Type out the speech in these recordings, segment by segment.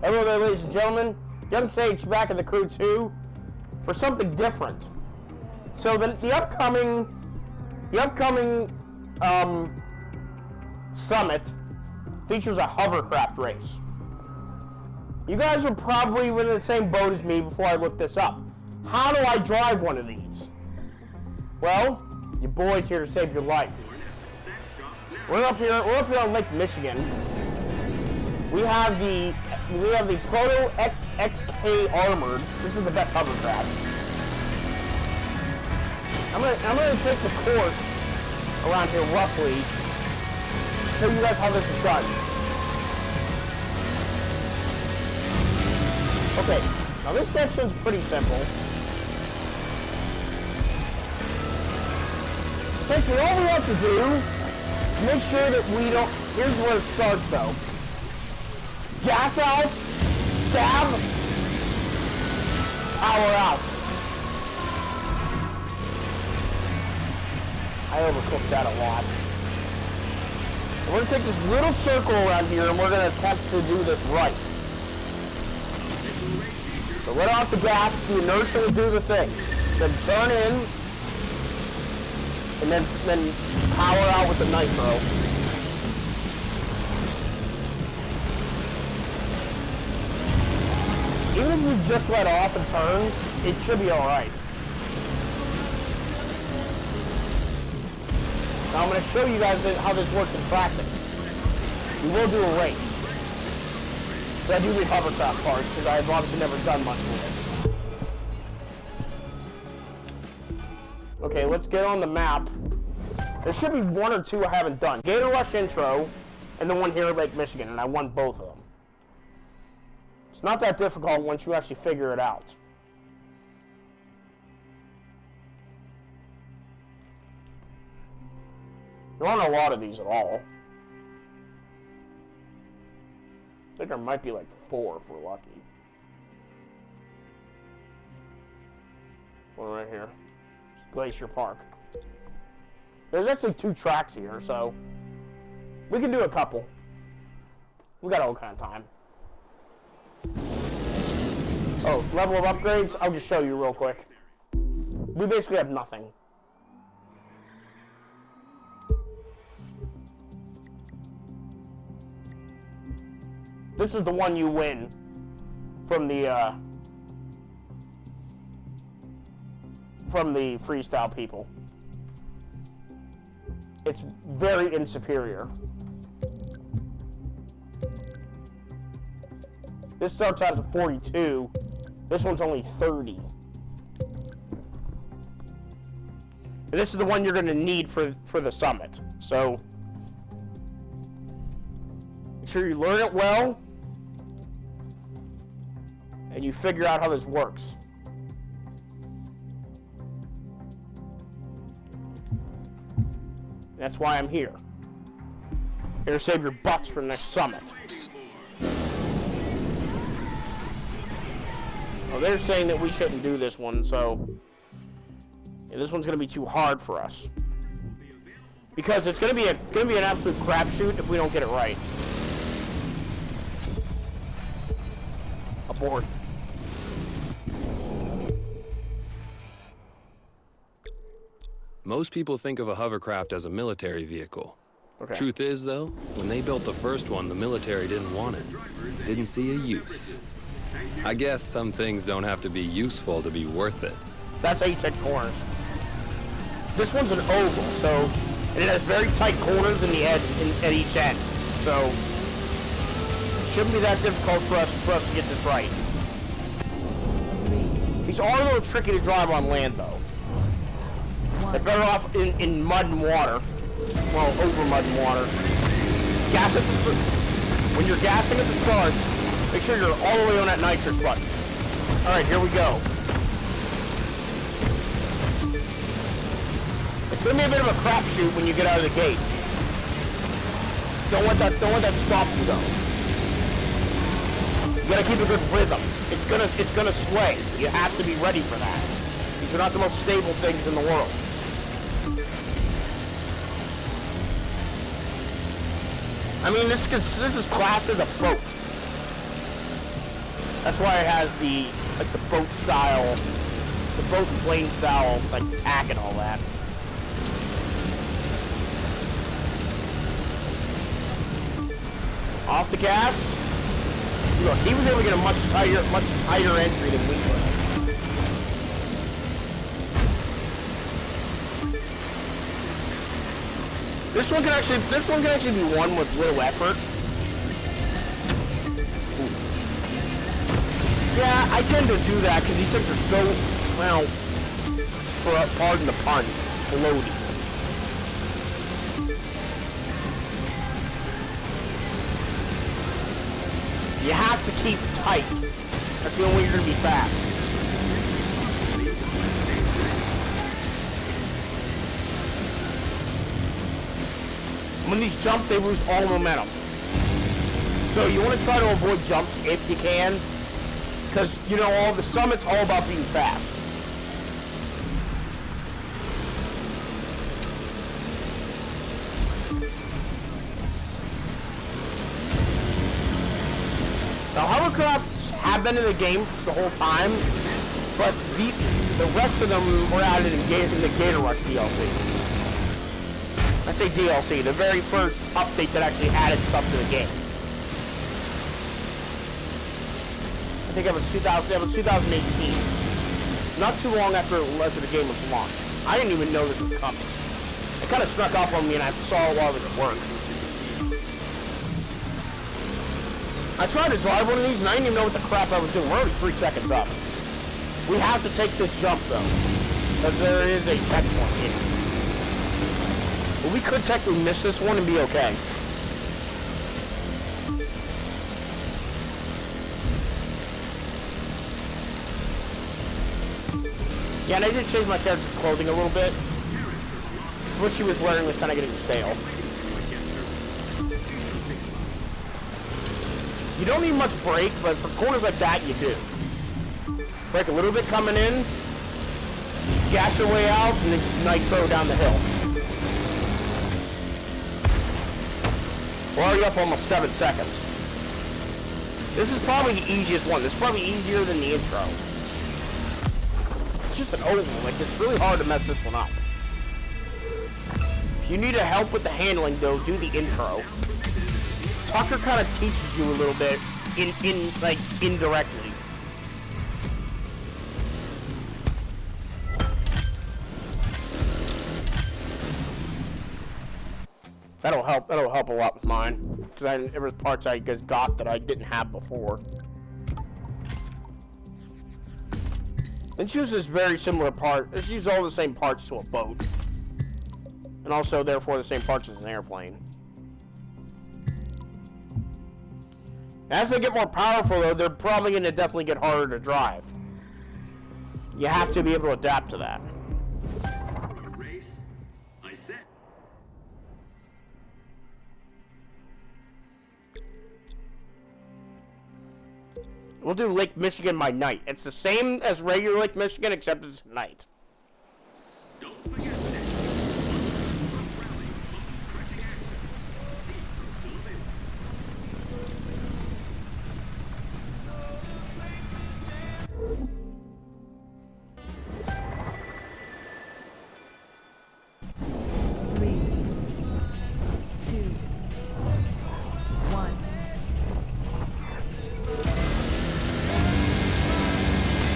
Hello there, ladies and gentlemen. Young Sage back in the crew too for something different. So the upcoming summit features a hovercraft race. You guys are probably in the same boat as me before I looked this up. How do I drive one of these? Well, your boy's here to save your life. We're up here on Lake Michigan. We have the Proto XK Armored. This is the best hovercraft. I'm gonna take the course around here roughly. Show you guys how this is done. Okay, now this section's pretty simple. Essentially, all we have to do is make sure that we don't. Here's where it starts, though. Gas out, stab, power out. I overcooked that a lot. We're going to take this little circle around here and we're going to attempt to do this right. So let off the gas, the inertia will do the thing. Then turn in, and then power out with the nitro. Even if you just let off and turn, it should be alright. Now I'm going to show you guys how this works in practice. We will do a race. So I do the hovercraft parts because I've obviously never done much with it. Okay, let's get on the map. There should be one or two I haven't done. Gator Rush Intro, and then one here at Lake Michigan, and I won both of them. It's not that difficult once you actually figure it out. There aren't a lot of these at all. I think there might be like 4 if we're lucky. One right here. Glacier Park. There's actually 2 tracks here, so we can do a couple. We got all kind of time. Oh, level of upgrades? I'll just show you real quick. We basically have nothing. This is the one you win from the freestyle people. It's very insuperior. This starts out at 42. This one's only 30. And this is the one you're going to need for the summit. So make sure you learn it well and you figure out how this works. That's why I'm here. Here to save your butts for the next summit. Well, they're saying that we shouldn't do this one, so yeah, this one's going to be too hard for us. Because it's going to be an absolute crapshoot if we don't get it right. Abort. Most people think of a hovercraft as a military vehicle. Okay. Truth is, though, when they built the first one, the military didn't want it. Didn't see a use. I guess some things don't have to be useful to be worth it. That's how you take corners. This one's an oval, so and it has very tight corners in the edge at each end. So it shouldn't be that difficult for us to get this right. These are a little tricky to drive on land, though. They're better off in mud and water. Well, over mud and water. Gas at the when you're gassing at the start, make sure you're all the way on that nitrous button. All right, here we go. It's gonna be a bit of a crapshoot when you get out of the gate. Don't let that stop you though. You gotta keep a good rhythm. It's gonna sway. You have to be ready for that. These are not the most stable things in the world. I mean, this is classed as a boat. That's why it has the like the boat style, the boat and plane style like tack and all that. Off the gas. Look, he was able to get a much tighter entry than we were. This one can actually be won with little effort. Ooh. Yeah, I tend to do that because these things are so, well, pardon the pun, floaty. You have to keep tight. That's the only way you're going to be fast. When these jump, they lose all momentum. So you want to try to avoid jumps if you can. Because, you know, all the summit's all about being fast. Now, hovercrafts have been in the game the whole time, but the rest of them were added in the Gator Rush DLC. I say DLC, the very first update that actually added stuff to the game. I think it was 2018. Not too long after the game was launched. I didn't even know this was coming. It kind of snuck up on me and I saw it while it was at work. I tried to drive one of these and I didn't even know what the crap I was doing. We're already 3 seconds up. We have to take this jump though, because there is a checkpoint in it. But we could technically miss this one and be okay. Yeah, and I did change my character's clothing a little bit. What she was wearing was kind of getting stale. You don't need much brake, but for corners like that, you do. Brake a little bit coming in, gas your way out, and then nitro down the hill. We're already up almost 7 seconds. This is probably the easiest one. This is probably easier than the intro. It's just an oval. Like, it's really hard to mess this one up. If you need help with the handling, though, do the intro. Tucker kind of teaches you a little bit, indirectly. That'll help a lot with mine, because there was parts I just got that I didn't have before. It uses very similar parts. It uses all the same parts to a boat, and also therefore the same parts as an airplane. As they get more powerful, though, they're probably going to definitely get harder to drive. You have to be able to adapt to that. Race. I set. We'll do Lake Michigan by night. It's the same as regular Lake Michigan, except it's night. Don't forget that.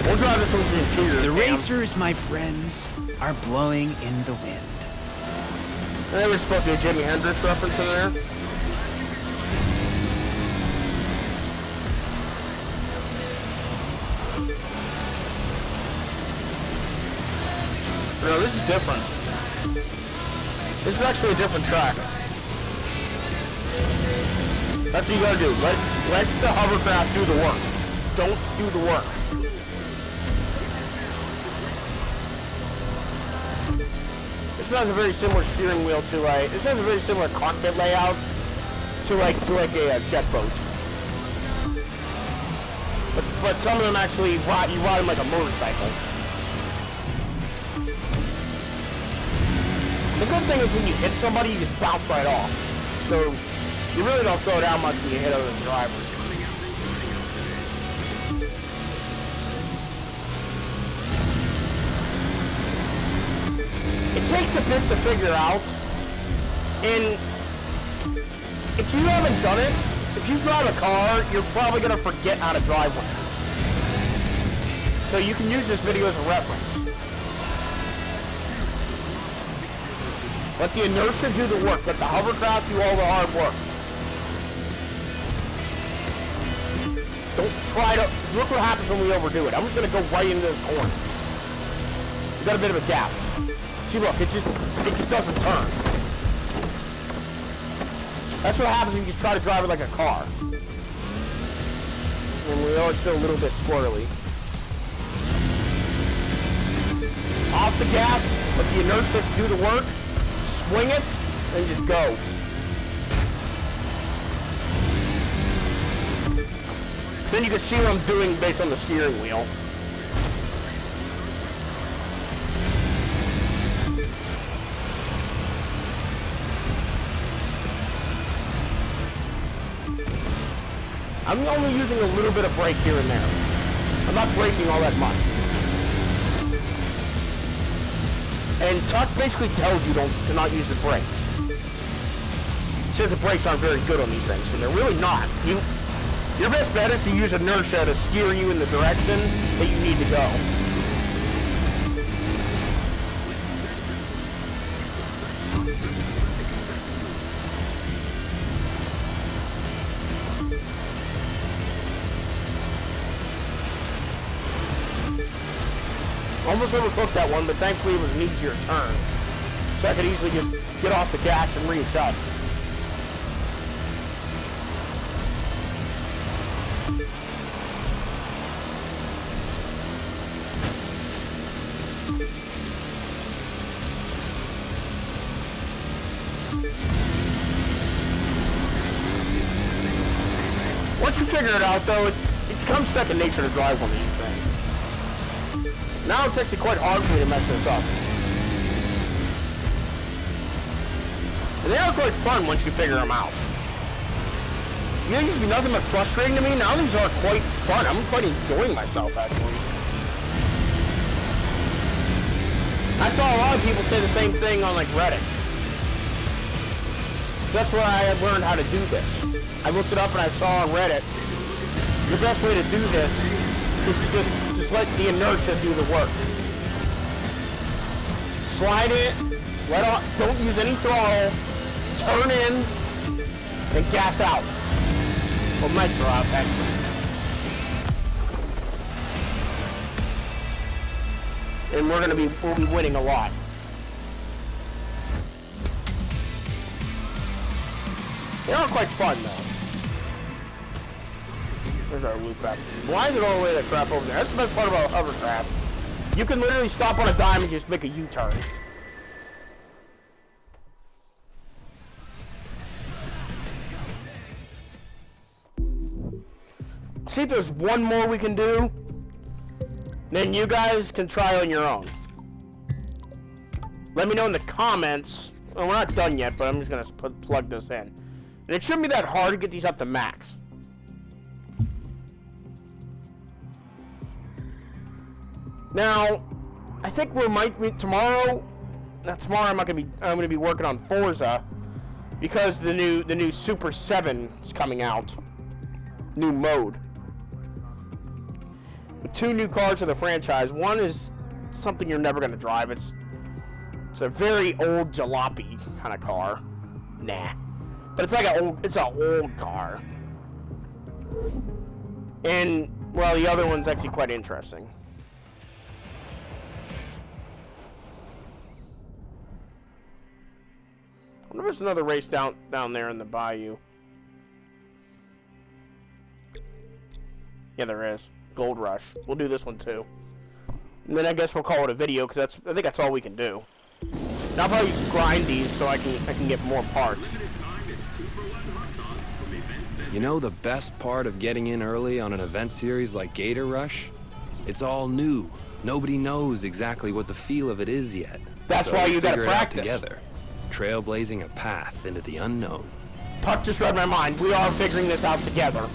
We'll drive this one to the interior. The racers, my friends, are blowing in the wind. There was supposed to be a Jimi Hendrix reference in there. No, this is different. This is actually a different track. That's what you gotta do. Let the hovercraft do the work. Don't do the work. This has a very similar steering wheel to this has a very similar cockpit layout to a jet boat. But some of them actually you ride them like a motorcycle. The good thing is when you hit somebody, you just bounce right off. So you really don't slow down much when you hit other drivers. It takes a bit to figure out, and if you haven't done it, if you drive a car, you're probably going to forget how to drive one. So you can use this video as a reference. Let the inertia do the work. Let the hovercraft do all the hard work. Don't try to... Look what happens when we overdo it. I'm just going to go right into this corner. We've got a bit of a gap. See, look, it just doesn't turn. That's what happens when you just try to drive it like a car. And we are still a little bit squirrely. Off the gas, let the inertia do the work. Swing it, and just go. Then you can see what I'm doing based on the steering wheel. I'm only using a little bit of brake here and there. I'm not braking all that much. And Tuck basically tells you to not use the brakes. He says the brakes aren't very good on these things, but they're really not. Your best bet is to use inertia to steer you in the direction that you need to go. Almost overcooked that one, but thankfully it was an easier turn. So I could easily just get off the gas and readjust. Once you figure it out, though, it becomes second nature to drive one of these things. Now it's actually quite hard for me to mess this up. And they are quite fun once you figure them out. They used to be nothing but frustrating to me. Now these are quite fun. I'm quite enjoying myself, actually. I saw a lot of people say the same thing on, like, Reddit. That's where I learned how to do this. I looked it up and I saw on Reddit, the best way to do this is to just let the inertia do the work. Slide it, don't use any throttle, turn in, and gas out. Well, nitro out, actually. And we'll be winning a lot. They are quite fun, though. There's our loop back. Why is it all the way that crap over there? That's the best part about Hovercraft. You can literally stop on a dime and just make a U-turn. See if there's one more we can do. Then you guys can try on your own. Let me know in the comments. Well, we're not done yet, but I'm just going to plug this in. And it shouldn't be that hard to get these up to max. Now, I think we might meet tomorrow. Not tomorrow. I'm going to be working on Forza because the new Super 7 is coming out. New mode. With 2 new cars in the franchise. One is something you're never going to drive. It's a very old jalopy kind of car. Nah. But it's like it's an old car. And, well, the other one's actually quite interesting. I wonder if there's another race down there in the bayou. Yeah, there is. Gold Rush. We'll do this one too. And then I guess we'll call it a video because I think that's all we can do. Now I'll probably grind these so I can get more parts. You know the best part of getting in early on an event series like Gator Rush? It's all new. Nobody knows exactly what the feel of it is yet. That's why you gotta practice. Figure it out together, trailblazing a path into the unknown. Puck just read my mind. We are figuring this out together.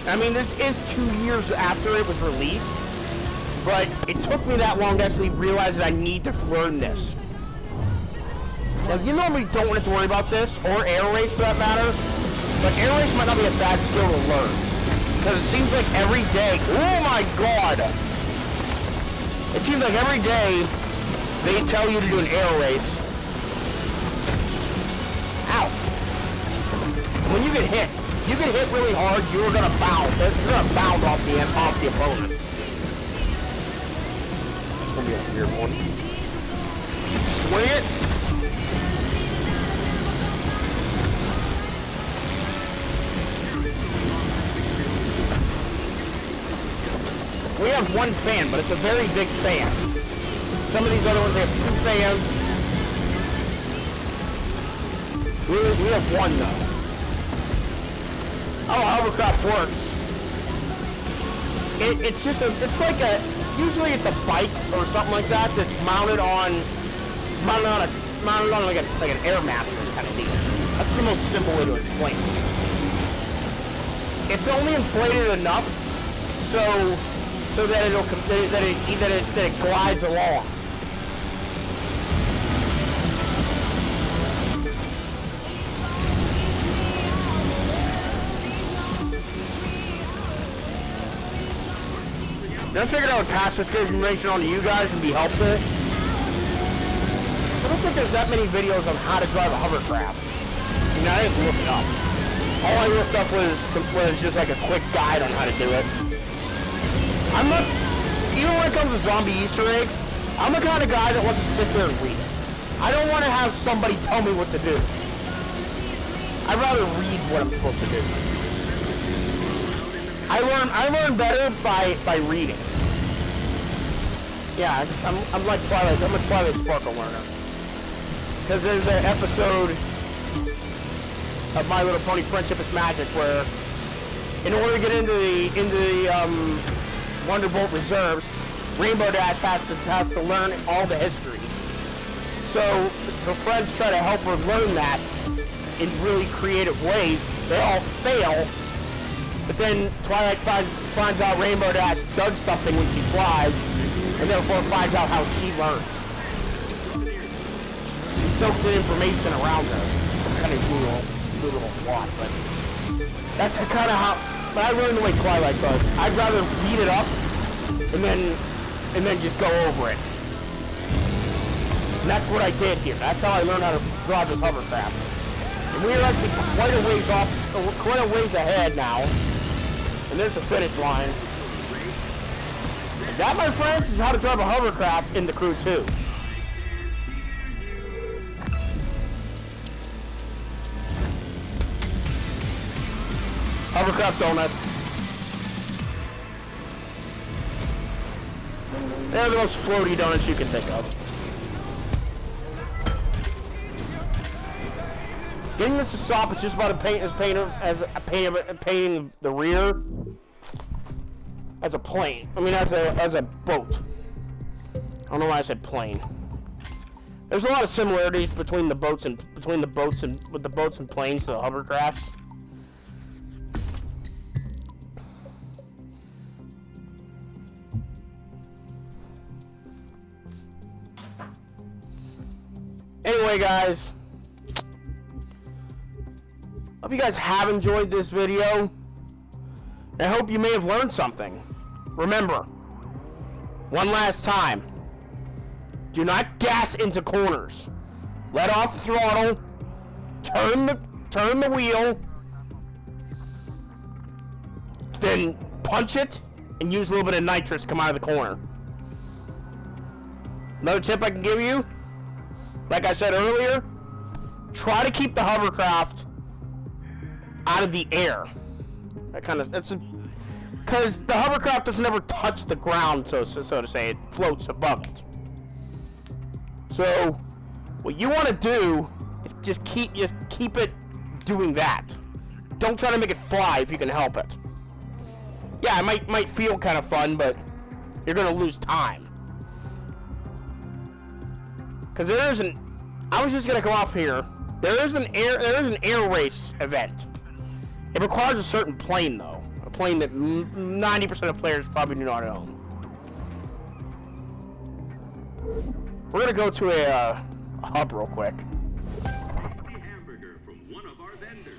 I mean, this is 2 years after it was released. But it took me that long to actually realize that I need to learn this. Now, you normally don't have to worry about this, or air race for that matter, but air race might not be a bad skill to learn. Because it seems like every day, oh my god! It seems like every day they tell you to do an air race. Ouch. When you get hit really hard, you're gonna bound. You're gonna bound off the opponent. It's gonna be a weird one. Swing it. We have one fan, but it's a very big fan. Some of these other ones, they have 2 fans. We have one, though. How Hovercraft works. It's like a, usually it's a bike or something like that that's mounted on like an air mattress kind of thing. That's the most simple way to explain it. It's only inflated enough so that it glides along. I figured I would pass this information on to you guys and be helpful. I don't think there's that many videos on how to drive a hovercraft. I mean, I didn't look it up. All I looked up was just like a quick guide on how to do it. I'm not, even when it comes to zombie Easter eggs, I'm the kind of guy that wants to sit there and read it. I don't want to have somebody tell me what to do. I'd rather read what I'm supposed to do. I learn better by reading. Yeah, I'm like Twilight. I'm a Twilight Sparkle learner. Because there's an episode of My Little Pony: Friendship is Magic where, in order to get into the Wonderbolt reserves, Rainbow Dash has to learn all the history. So her friends try to help her learn that in really creative ways. They all fail. But then Twilight finds out Rainbow Dash does something when she flies, and therefore finds out how she learns. She soaks in information around her. Kind of do a little plot, but that's kind of how. But I learned the way Twilight does. I'd rather read it up and then just go over it. And that's what I did here. That's how I learned how to drive this hovercraft. And we are actually quite a ways ahead now. And there's the finish line. And that, my friends, is how to drive a hovercraft in the Crew 2. Hovercraft donuts. They're the most floaty donuts you can think of. Getting this to stop is just about painting the rear as a plane. I mean, as a boat. I don't know why I said plane. There's a lot of similarities between the boats and planes to the hovercrafts. Anyway, guys, hope you guys have enjoyed this video. I hope you may have learned something. Remember, one last time, do not gas into corners. Let off the throttle, turn the wheel, then punch it, and use a little bit of nitrous to come out of the corner. Another tip I can give you, like I said earlier, try to keep the hovercraft out of the air. Because the hovercraft doesn't ever touch the ground, so to say. It floats above it. So what you want to do is just keep it doing that. Don't try to make it fly if you can help it. Yeah, it might feel kind of fun, but you're gonna lose time. Because I was just gonna come up here. There is an air race event. It requires a certain plane, though. A plane that 90% of players probably do not own. We're gonna go to a hub real quick. Tasty hamburger from one of our vendors.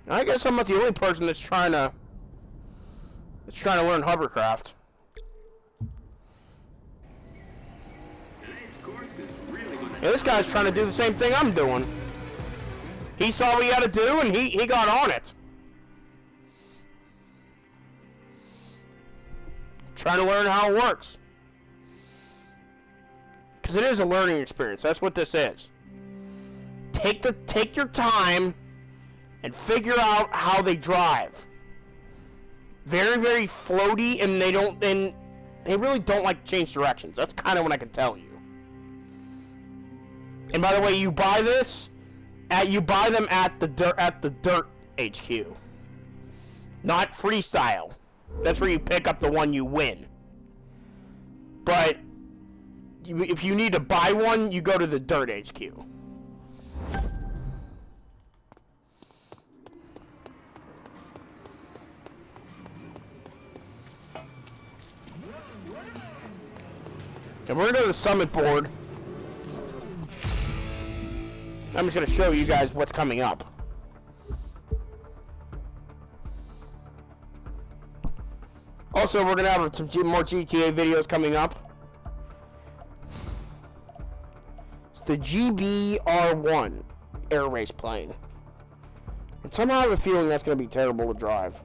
I guess I'm not the only person that's trying to learn Hovercraft. Today's course is really gonna Yeah, this guy's trying to do the same thing I'm doing. He saw what he had to do, and he got on it. Trying to learn how it works. Because it is a learning experience. That's what this is. Take your time and figure out how they drive. Very, very floaty, and they really don't like to change directions. That's kind of what I can tell you. And by the way, you buy them at the dirt HQ, not freestyle. That's where you pick up the one you win. But if you need to buy one, you go to the dirt HQ. And we're going to go to the summit board. I'm just going to show you guys what's coming up. Also, we're going to have some more GTA videos coming up. It's the GBR1 air race plane. And somehow I have a feeling that's going to be terrible to drive.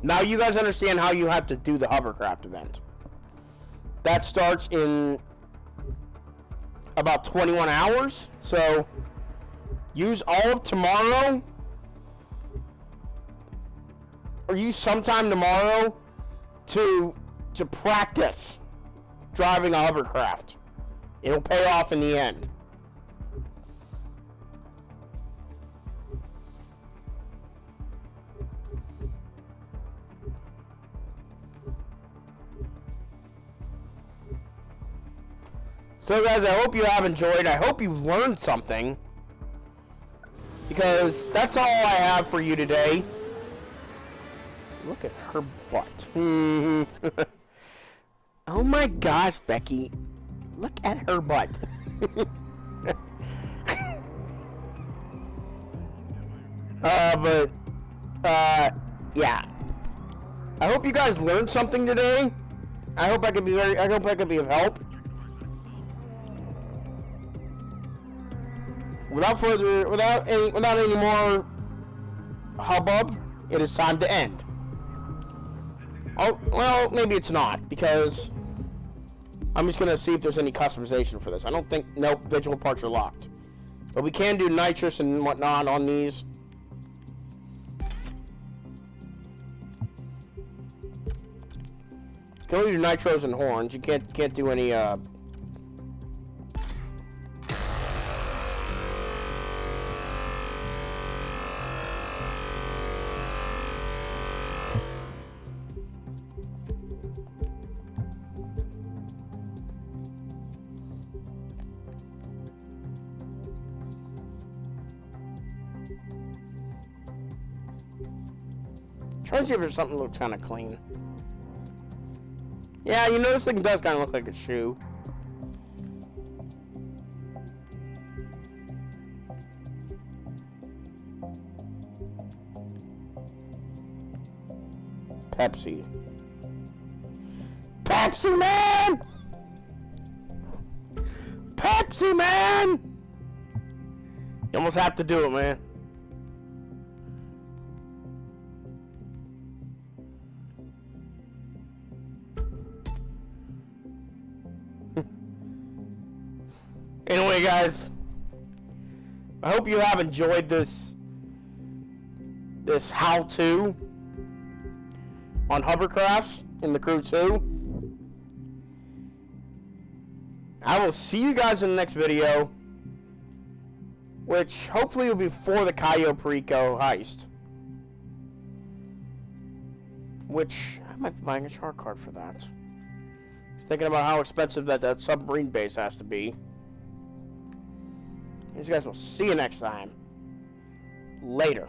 Now you guys understand how you have to do the Hovercraft event. That starts in about 21 hours, so use all of tomorrow, or use sometime tomorrow to practice driving a Hovercraft. It'll pay off in the end. So guys, I hope you have enjoyed. I hope you've learned something. Because that's all I have for you today. Look at her butt. Oh my gosh, Becky. Look at her butt. Yeah. I hope you guys learned something today. I hope I could be of help. Without any more hubbub, it is time to end. Oh, well, maybe it's not, because I'm just gonna see if there's any customization for this. I don't think, nope, visual parts are locked. But we can do nitrous and whatnot on these. You can only do nitros and horns. You can't do any, try to see if there's something that looks kind of clean. Yeah, you know, this thing does kind of look like a shoe. Pepsi. Pepsi Man! Pepsi Man! You almost have to do it, man. Anyway, guys, I hope you have enjoyed this how-to on Hovercrafts in the Crew 2. I will see you guys in the next video, which hopefully will be for the Cayo Perico heist. Which, I might be buying a shark card for that. I was thinking about how expensive that submarine base has to be. You guys will see you next time. later.